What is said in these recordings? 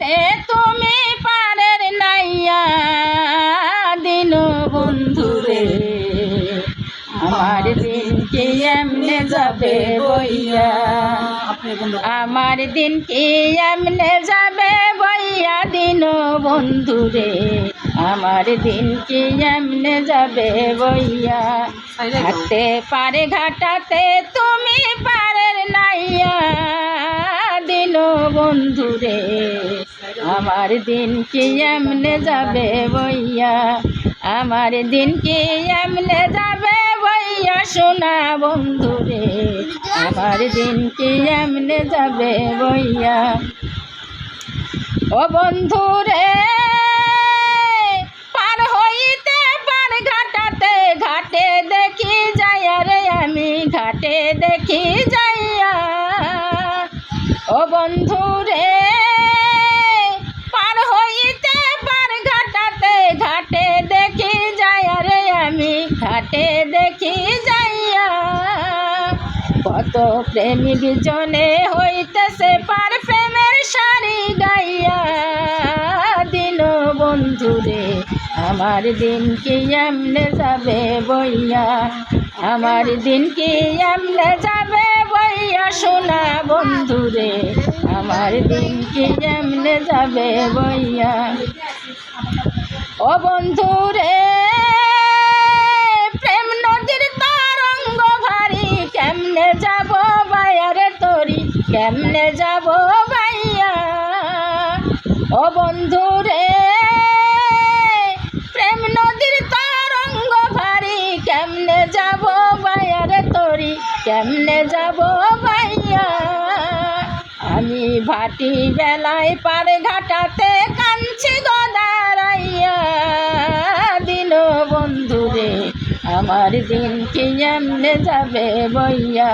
ঘাটাতে তুমি পারের নাইয়া দিন বন্ধুরে আমার দিন কি এমনে যাবে বইয়া আমার দিন কি এমনে যাবে বইয়া দিন বন্ধুরে আমার দিন কি এমনে যাবে বইয়া ঘাটতে পারে ঘাটাতে তুমি পারের নাইয়া দিন বন্ধুরে আমার দিন কি এমনে যাবে বইয়া আমার দিন কি এমনে যাবে বইয়া সোনা বন্ধুরে আমার দিন কি এমনে যাবে বইয়া ও বন্ধুরে পার হইতে পার ঘাটাতে ঘাটে দেখি যাইয়া রে আমি ঘাটে দেখি যাইয়া ও বন্ধুরে পার হইতে পার ঘাটাতে ঘাটে দেখি যাইয়া রে আমি ঘাটে দেখি যাইয়া কত প্রেমী বিজনে হইতেছে পার প্রেমের শাড়ি গাইয়া দিন বন্ধুরে আমার দিন কি এমনে যাবে বইয়া আমার দিন কি এমনে যাবে বইয়া সোনা বন্ধুরে আমার দিন কি এমনে যাবে বইয়া ও বন্ধুরে প্রেম নদীর তরঙ্গ ভারী কেমনে যাব বাইয়ারে তরি কেমনে যাব বাইয়া ও বন্ধুরে প্রেম নদীর তরঙ্গ ভারী কেমনে যাব বাইয়ারে তরি কেমনে যাব বাইয়া আমি ভাটি বেলায় পারে ঘাটাতে কাঞ্চি গদারাইয়া দিন বন্ধুরে আমার দিন কি এমনে যাবে বইয়া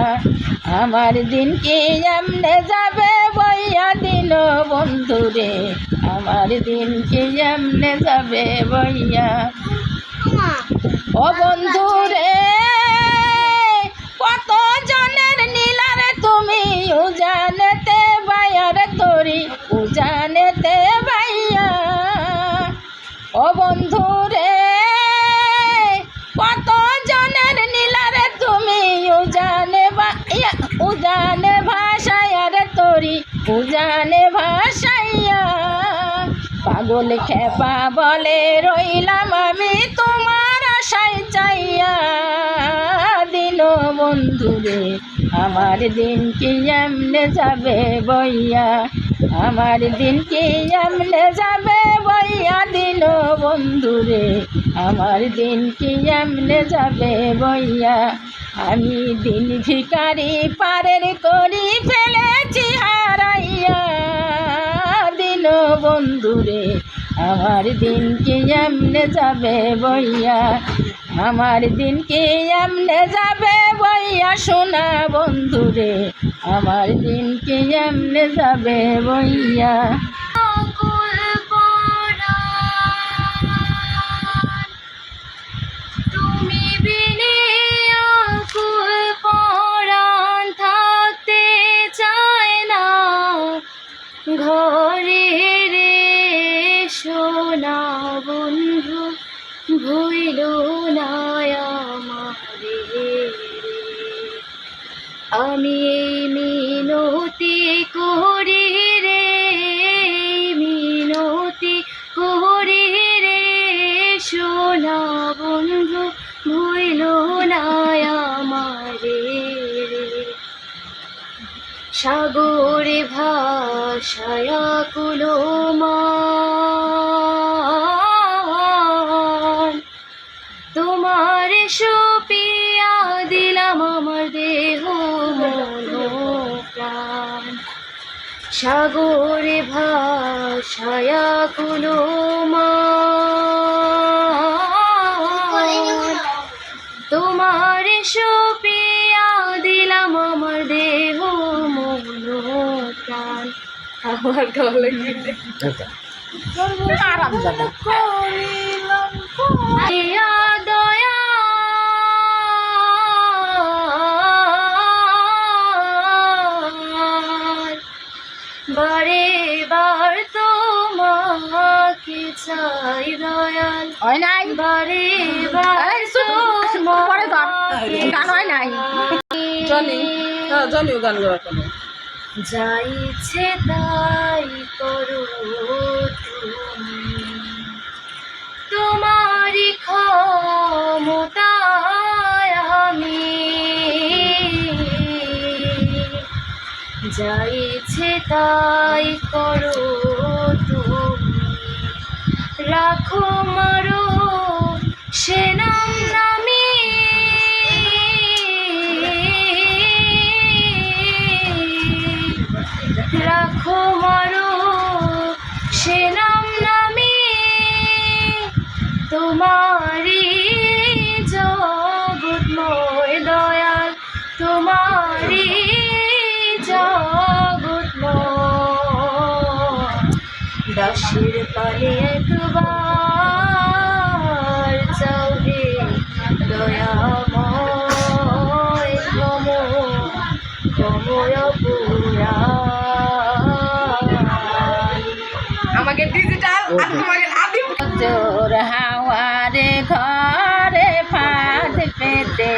আমার দিন কি এমনে যাবে বইয়া দিন বন্ধুরে আমার দিন কি এমনে যাবে বইয়া ও বন্ধুরে কত জনের নীলারে তুমি উজানেতে বাইয়ারে তরি উজানেতে বাইয়া ও বন্ধুরে কত জনের নীলারে তুমি উজানে উজানে ভাষায়ারে তরি উজানে ভাষাইয়া পাগল খেপা বলে রইলাম আমি তোমার আশায় চাইয়া দিন বন্ধুরে আমার দিন কি এমনে যাবে বইয়া আমার দিন কি এমনে যাবে বইয়া দিন বন্ধুরে আমার দিন কি এমনে যাবে বইয়া আমি দিন ভিখারি পারের করি ফেলেছি হারাইয়া দিন বন্ধুরে আমার দিন কি এমনে যাবে বইয়া আমার দিন কি এমনে যাবে বইয়া সোনা বন্ধুরে আমার দিন কি এমনে যাবে বইয়া তুমি বিনে আকুল পরাণ থাকতে চায় না ঘরে রে সোনা বন্ধু ভুইল না আমারে আমি এই মিনতি করি রে মিনতি করি রে সোনা বন্ধু ভুইল না আমারে সাগরে ভাষায় কুলো মান তোমার সুপিয়া দিলাম আমার দেহ মন প্রাণ সাগরে ভাষায় কুলো মান তোমার সুপিয়া দিলাম আমার দেহ মন প্রাণ আমার গলে আরাম যাবে দয়া দয়া বারে বার তো তোমাকে চাই দয়াল হয় নাই বারে এই বারে শুন, পরে ধর, গান হয় নাই জানি জানিও গান গাওয়ার কোনো যা ইচ্ছে তাই করো তুমি, তোমারই ক্ষমতায় আমি যা ইচ্ছে তাই করো তুমি, রাখো মারো সে নাম নামি রাখো মারো সে নাম নামি, তোমারি জগৎময় দয়াল তোমারি জগৎময়, দাসের পানে একবার চাও হে দয়াময় ক্ষময় পুরা আমাকে ডিজিটাল আর তোমাকে আদি জোর হাওয়ারে ঘরে ফাঁদ পেতে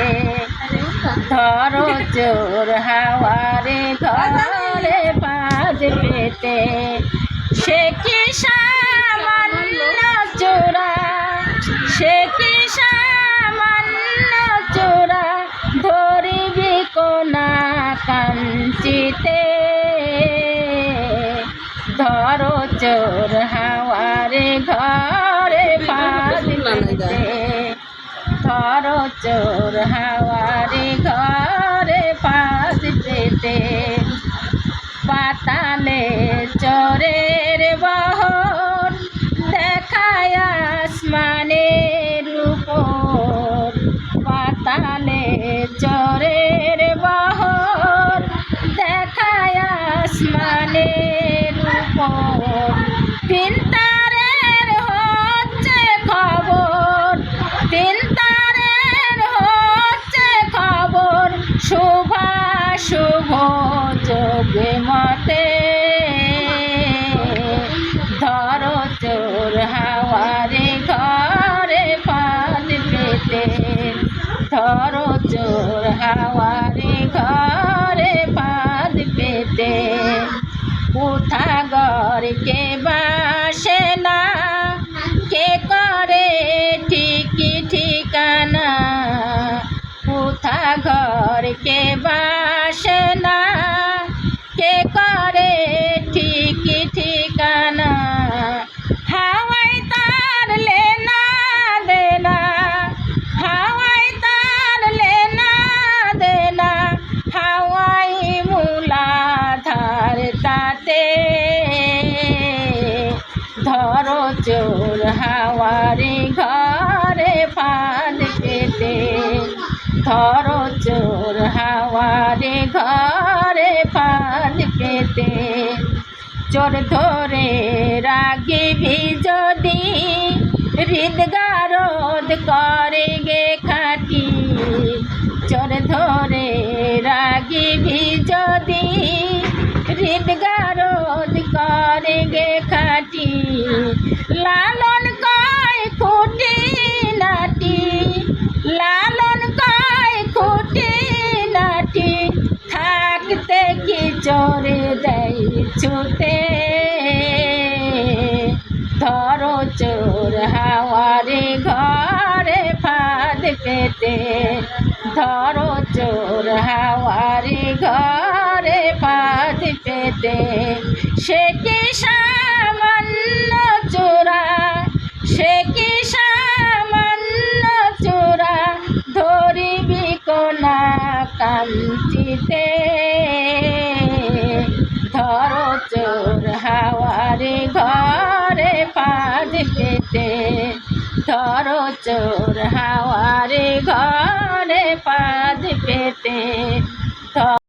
ধরো জোর হাওয়ারে ঘরে ফাঁদ পেতে, সে কি সামান্য চোরা সে কি সামান্য চোরা ধরিবি কোনা কাঞ্চিতে, ধরো চোর হাওয়ারে ঘরে ফাঁদ পেতে ধরো চোর হাওয়ারে ঘরে ফাঁদ পেতে, পাতালে চোরের বহর দেখায় আসমানের উপর, পাতালে চোরের বহর দেখায় আসমানের উপর, তিন তারের হচ্ছে খবর তিন তারের হচ্ছে খবর, শুভ যোগে মতে ধরো চোর হাওয়ারে ঘরে ফাঁদ পেতে ধরো চোর হাওয়ারে ঘরে ফাঁদ পেতে, উঠাগর কে বাসে না কে করে ঠিকই ঠিকানা, উঠাগর কে বাসে না কে করে ঠিকই ঠিকানা, হাওয়াই তার লেনা দেনা হাওয়াই তার লেনা দেনা, হাওয়াই মূলাধার তাতে ধরো চোর হাওয়ারে ঘরে ফাঁদ পেতে ধরো চোর হাওয়ারে ঘরে ফাঁদ পেতে, চোর ধরে রাগিবি যদি হৃদগারদ করে গে খাটি, চোর ধরে রাগিবি যদি হৃদগারদ করে গে খাটি, লালন কয় খুঁটি নাটি লালন কয় খুঁটি নাটি, থাকতে কি চোরে দেয় ছুতে ধরো চোর হাওয়ারে ঘরে ফাঁদ পেতে ধরো চোর হাওয়ারে ঘরে ফাঁদ পেতে, সে কি সামান্য চোরা সে কি সামান্য চোরা ধরিবি কোনা কাঞ্চিতে, ধরো চোর হাওয়ারে ঘরে ফাঁদ পেতে ধরো চোর হাওয়ারে ঘরে ফাঁদ পেতে।